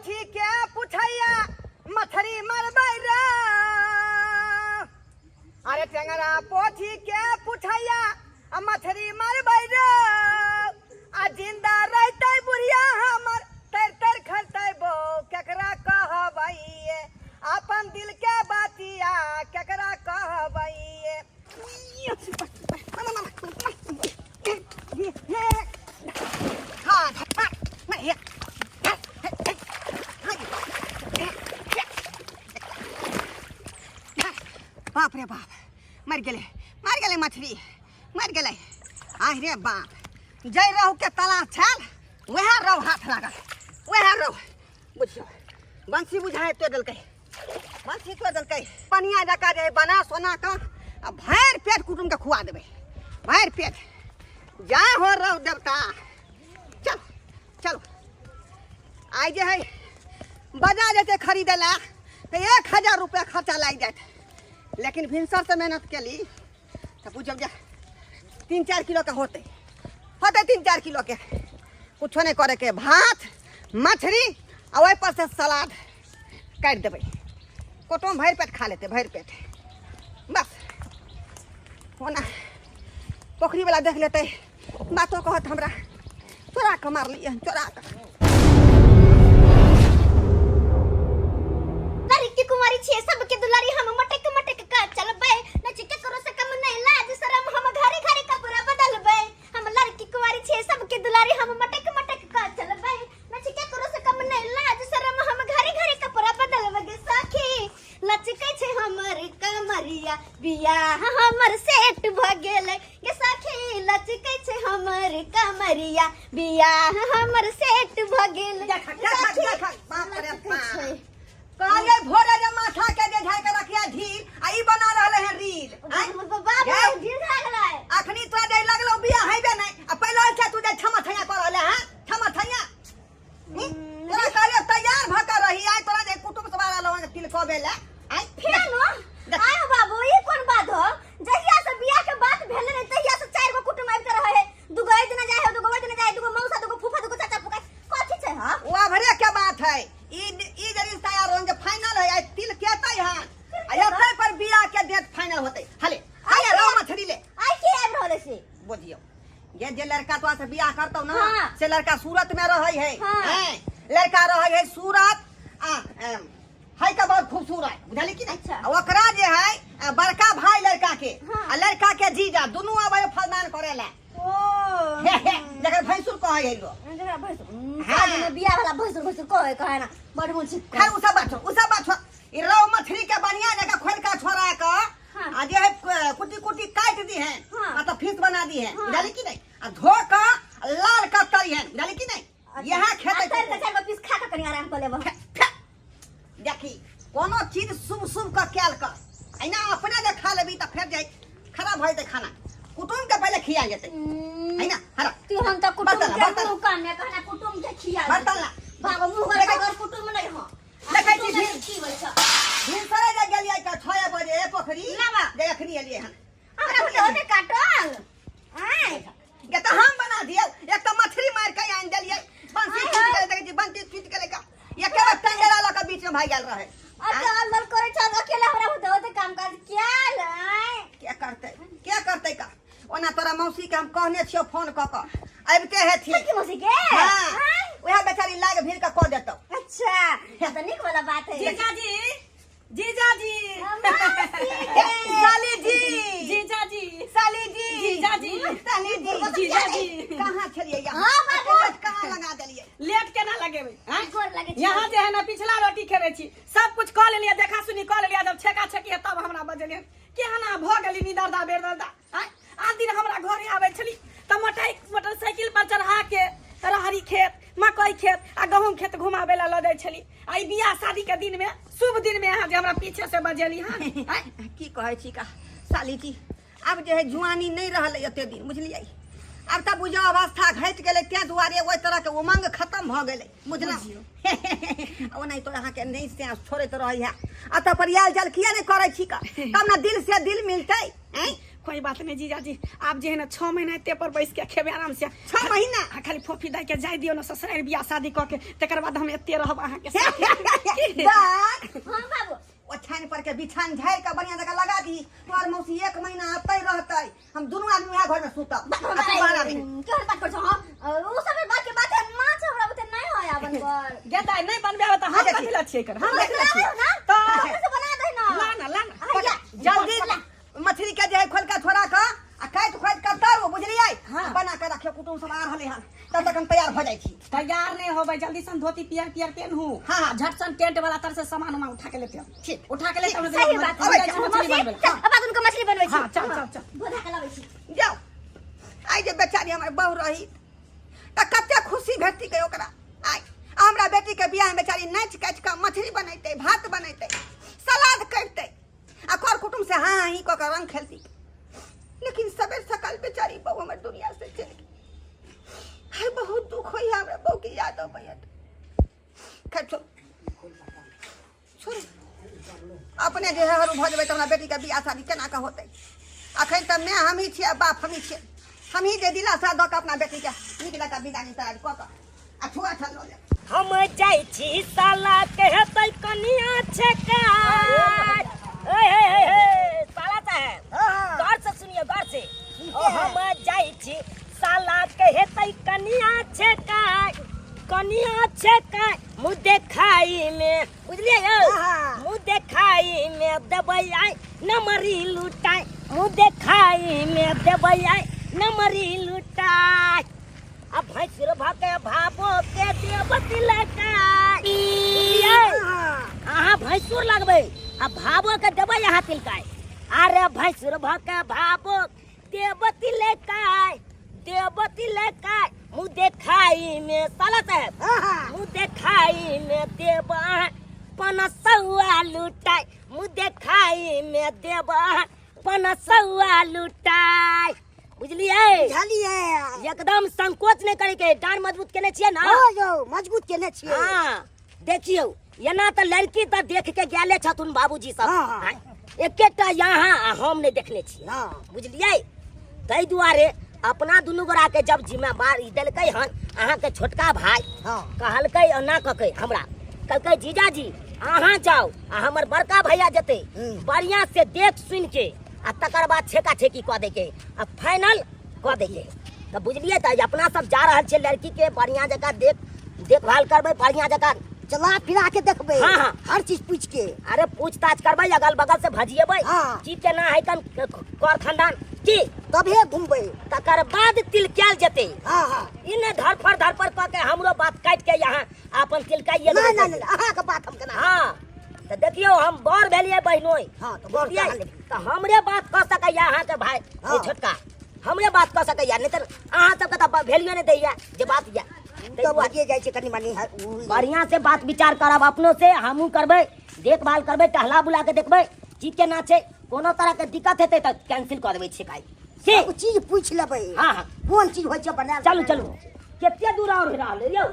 पोथी के पुछैया मछरी मरबै रे। अरे टेंगरा पोथी के पुछैया मछरी मरबै रे। आ जिंदा रहतै बुढ़िया हमर तर तर खरतै बो केकरा कहबै अपन दिल के बातिया केकरा कहबै। बाप रे बाप मर गेले मछली मर गेले। आह रे बाप जय रहू के तला छल वह रहू हाथ लागल वह रहू बुझियो बंसी बुझाए तो देलकै बंसी तो देलकै पनिया जका जे बना सोना का भैर पेट कुटुम के खुआ देबै भैर पेट जा हो रहू देवता। चलो चलो आई जे है बाजार जेते खरीदे ला तो 1000 रुपया खर्चा लग जाए लेकिन भिनसर से मेहनत केली तो बुझब जे 3-4 किलो के होते 3-4 किलो के कुछो नहीं करे के भात मछली और वही पर से सलाद काट देवे कोटो भर पेट खा लेते भर पेट बस होना पोखरी वाला देख लेते बातों कहत हमरा चोरा के मार लिए चोरा के। कुमारी छे सबके दुलारी हम मटक मटक का चलबे नच के करो से कम नहीं लाज शरम हम घरे घरे कपड़ा बदलबे हम लड़की कुमारी छे सबके दुलारी हम मटक मटक का चलबे नच के करो से कम नहीं लाज शरम हम घरे घरे कपड़ा बदलबे गे सखी लचकै छे हमर कमरिया बिया हमर सेट भ गेलै गे सखी लचकै छे हमर कमरिया बिया हमर सेट भ गेलै। बाप रे बाप काले भोरे जे माथा के जे झाय के रखिया ढील आ ई बना रहले हैं रील बाबा ढील लागलै अखनी तो जे लगलो बिया हइबे नै आ पहिले छै तू जे छमा थैया कर रहले हैं छमा थैया तोरा काले तैयार भ के रही आइ तोरा जे कुटुम सब वाला लोग तिल कबे ले आई फेनो आय बाबू ई कोन बात हो जहिया से बिया के बात भेले नै तहिया से 4 गो कुटुम आबि रहे है दुगो ए दिन जाय है दुगो ओ दिन जाय दुगो मौसा दुगो फूफा दुगो चाचा पुका कथि छै हां ओ भरे के बात है ई जे रिश्ता यार रंग फाइनल है आई तिल केतै हां आयते पर बिया के डेट फाइनल होतै हले आया रो मछली ले आई के आबि रहले से बुझियो ये जे लड़का तो से बियाह करतौ ना से लड़का सूरत में रहै है हैं लड़का रहै है सूरत है का बहुत खूबसूरत बुझली कि नहीं ओकरा जे है बड़का भाई लड़का के आ लड़का के जीजा दोनों आबे फरमान करेला ओ जकर भैंसुर कहै है लो जकरा भैंसुर हां में बिया वाला भैंसुर कहै ना बड़ मुंह छी खैर उ सब बात ई रौ मछली के बढ़िया जगह खोल का छोड़ा का आ जे है कुटी कुटी काट दी है मतलब फीस बना दी है बुझली कि नहीं आ धो का लाल का तरी है बुझली कि नहीं यहां खेते तरी के 4 पीस खा के कनी आराम कर लेबो देखी कोनो चीज शुभ शुभ का ख्याल कर ऐना अपने जे खा लेबी त फिर जाई खराब होय त खाना कुटुम के पहले खिया जेते है ना हरा तू हम त कुटुम के मुंह काने कहना कुटुम के खिया बर्तन ला बाबा मुंह कर कुटुम नहीं हो देखै छी की बोल छ भिनसरे जे गेलियै का 6 बजे पोखरी जे अखनी एलियै हन हमरा ओने काटल आय ये तो हम बना दिए एक तो मछली मार के आन देलिए बंसी टूट गेलै देखै छी बंसी टूट गेलै का ये केवल टंगेरा लगा बीच में भाग गेल रहे अच्छा अंदर करे छ अकेला हमरा होते काम काज क्या लाई क्या करते का ओना तोरा मौसी के हम कहने छियो फोन क के आबते हेथि की मौसी के हां ओहे बेचारी लाग भीड़ के क देतौ। अच्छा ये तो निक वाला बात है जीजाजी साली जी जीजाजी साली जी जीजाजी साली जी जीजाजी कहां छलिए यहां हां बाबू कहां लगा देलिए लेट केना लगेबै हैं गोर लागे यहां जे है ना पिछला रोटी खेबै छी सब कुछ क लेलिए देखा सुनी क लेलिए जब छेका छकी तब हमरा बजलिए केहना भ गेली निदरदा बेरदा हैं आज दिन हमरा घरे आबै छली त मोटरसाइकिल पर चढ़ा के रहरी खेत मकई खेत आ गहूम खेत घुमाबे ला ल जाय छली आई बियाह शादी के दिन में शुभ दिन में अहाँ जे हमरा पीछे से बजेली हां की कहै छी का साली जी अब जे है जुआनी नहीं रहल एते दिन बुझलियै अब तब बुझो अवस्था घट गेलै ते दुआरे ओइ तरह के उमंग खत्म भ गेलै बुझना ओ नहीं तो अहाँ के नहीं से छोड़े तो रही है अत पर याल जल किया नहीं करे छी का तब ना दिल से दिल मिलतै हैं कोई बात नहीं जीजा जी, आप जे है ना 6 महीना ते पर बैस के खेबे आराम से। 6 महीना खाली फोफी दे के जाय दियो ना ससुराल बियाह शादी क के, तकर बाद हम एते रहब अहाँ के साथ। बात हां बाबू ओछान पर के बिछान झाड़ के बढ़िया जगह लगा दी। तोर मौसी 1 महीना अतै रहतै, हम दोनों आदमी वहाँ घर में सुतब। बाहर आबी केहन बात कर छ हां ओ सब बात के बात है मां से हमरा बते नहीं होय आवन पर गेदा नहीं बनबे त हम कथि ला छियै कर, हम कथि ला छियै तो त से बना दे ना ला ना जल्दी मछली के जे खोल के छोड़ा का आ काट खोद के तारो बुझलियै। हाँ। बना के रखियो, कुटुम सब आ रहले हन, तब तक हम तैयार हो जाई छी। तैयार नहीं होबै, जल्दी सन धोती पियर पियर पेनहू। हाँ। झट सन टेंट वाला तर से सामान उमा उठा के लेते हो। ठीक। उठा के लेते हो। सही बात अबै है छी, मछली बनबै। अब बात उनको मछली बनबै छी। हां चल बोधा के लाबै छी। जाओ आई जे बेचारी हमर बहु रही त कते खुशी भेटती के ओकरा। आई हमरा बेटी के बियाह में बेचारी नाच काच के मछली बनैते, भात बनैते, सलाद करते, आ कर कुटुम से हाँ ही क के रंग खेलती। लेकिन सबेर सकाल बेचारी बहु हमर दुनिया से चल गई। हाय बहुत दुख होई हमरा बहु की याद आबैत। खैर छोड़ अपने जे हरू भ जेबै त हमरा बेटी के बियाह शादी केना के होतै। अखन त मैं हम ही छियै, बाप हम ही छियै, हम ही जे दिलासा द के अपना बेटी के नीक लगा विदाई तैयार क के आ छुआ छल ल ले। हम जाई छी साला कहतै कनिया छेकार। साला साहब गौर से सुनिए, गौर से। हम जाई छी साला कहतै कनिया छेकार, कनिया छेकार मुँह देखाई में, बुझलिए यौ, मुँह देखाई में देबै आई नमरी लुटाई, मुँह देखाई में देबै आई नमरी लुटाई। अब भैंसुर भके भाबो के देवती लकाई, अहाँ भैंसुर लगबै आ भाबो के देबै यहाँ तिलकाई। अरे भैंसुर भके भाबो देवती लकाई, देवती लकाई मुँह देखाई में, साला साहब मुँह देखाई में देबा 500 लुटाई, मुँह देखाई में देबा 500 लुटाई, बुझलिए। एकदम संकोच नहीं करे के, डांड मजबूत केने छियै ना। मजबूत केने छियै। हाँ देखियो एना तो लड़की तो देख के गेले छथुन बाबूजी सब। हाँ। हाँ, एकेटा यहाँ हम नहीं देखने छियै, बुझलिए। ताहि दुआरे अपना दुनू गोरा के जब जिम्मेवारी देलकै हन, अहाँ के छोटका भाई कहलकै ना ककै हमरा, कहलकै जीजाजी अहाँ जाओ आ हमर बड़का भैया जेते बढ़िया से देख सुन के आ तकर बाद छेका छेकी कऽ दे के आ फाइनल कऽ दे के। तो बुझलिए त अपना सब जा रहल छै लड़की के बढ़िया जगह देखभाल करबै, बढ़िया जगह चला फिरा के देखबै। हाँ। हर चीज पूछ के। अरे पूछताछ करबै, अगल बगल से भजिएबै हाँ। की केना है कन कर खानदान की, तबे घुमबै। तकर बाद तिल कैल जेते। हां इने धरफड़ कऽ के हमरो बात काट के यहाँ अपन तिलकाइए नहीं नहीं अहाँ के बात हम केना। हाँ तो देखियो हम बड़ भेलिए बहिनोई। हाँ, तो बड़ बुझलियै? कहा लेबै। तो हमरे बात कह सकैया अहाँ के भाई हाँ। छोटका, हमरे बात कह सकैया, नहीं तो अहाँ सबके तो वैल्यू नहीं दैया जे बात या। तो भागिए जाय छै कनी मनी। बढ़िया से बात विचार करब, अपनों से हमहू करबै, देखभाल करबै, टहला बुला के देखबै की केना छै, कोनो तरह के दिक्कत हेतै तो कैंसिल कर देबै छिकाई। सब चीज पूछ लेबै। हाँ हाँ कोन चीज होय छै बनाएल। चलू चलू, केते दूर और रहल यौ।